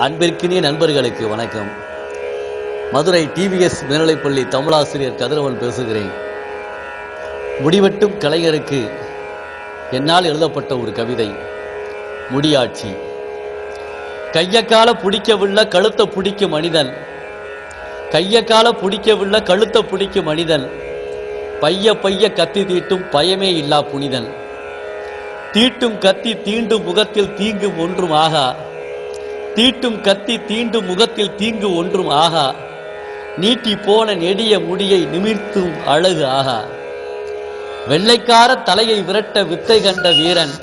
அன்பிற்கினிய நண்பர்களுக்கு வணக்கம். மதுரை டிவிஎஸ் மேல்நிலைப்பள்ளி தமிழாசிரியர் கதிரவன் பேசுகிறேன். முடிவெட்டும் கலைஞருக்கு என்னால் எழுதப்பட்ட ஒரு கவிதை, முடியாட்சி. கையக்கால பிடிக்கவில்லை கழுத்தை பிடிக்கும் மனிதன், கையக்கால பிடிக்கவில்லை கழுத்தை பிடிக்கும் மனிதன், பைய பைய கத்தி தீட்டும் பயமே இல்லா புனிதன், தீட்டும் கத்தி தீண்டும் முகத்தில் தீங்கும் ஒன்றும் ஆகா, தீட்டும் கத்தி தீண்டும் முகத்தில் தீங்கு ஒன்றும் ஆகா, நீட்டி போன நெடிய முடியை நிமிர்த்தும் அழகு ஆகா, வெள்ளைக்கார தலையை விரட்ட வித்தை கண்ட வீரன்,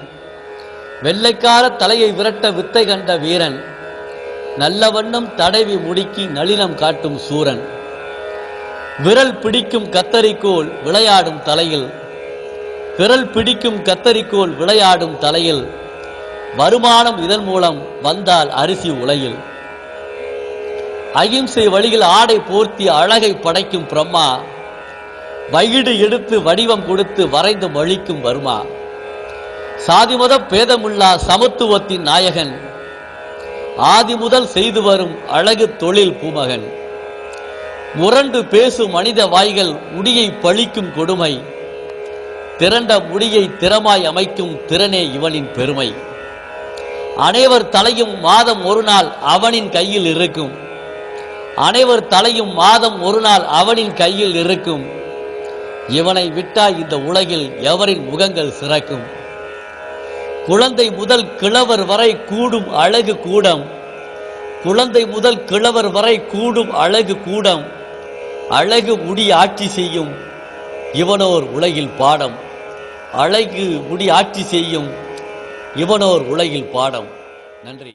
வெள்ளைக்கார தலையை விரட்ட வித்தை கண்ட வீரன், நல்ல வண்ணம் தடவி முடுக்கி நளினம் காட்டும் சூரன், விரல் பிடிக்கும் கத்தரிக்கோல் விளையாடும் தலையில், விரல் பிடிக்கும் கத்தரிக்கோல் விளையாடும் தலையில், வருமானம் இதன் மூலம் வந்தால் அரிசி உலையில், அகிம்சை வழியில் ஆடை போர்த்தி அழகை படைக்கும் பிரம்மா, வயிடு எடுத்து வடிவம் கொடுத்து வரைந்து மழிக்கும் வர்மா, சாதிமத பேதமுள்ளா சமத்துவத்தின் நாயகன், ஆதி முதல் செய்து வரும் அழகு தொழில் பூமகன், முரண்டு பேசும் மனித வாய்கள் முடியை பழிக்கும் கொடுமை, திரண்ட முடியை திறமாய் அமைக்கும் திறனே இவனின் பெருமை, அனைவர் தலையும் மாதம் ஒரு நாள் அவனின் கையில் இருக்கும், அனைவர் தலையும் மாதம் ஒரு நாள் அவனின் கையில் இருக்கும், இவனை விட்டால் இந்த உலகில் எவரின் முகங்கள் சிறக்கும், குழந்தை முதல் கிழவர் வரை கூடும் அழகு கூடம், குழந்தை முதல் கிழவர் வரை கூடும் அழகு கூடம், அழகு முடி ஆட்சி செய்யும் இவனோர் உலகில் பாடம், அழகு முடி ஆட்சி செய்யும் இவனோர் உலகில் பாடம். நன்றி.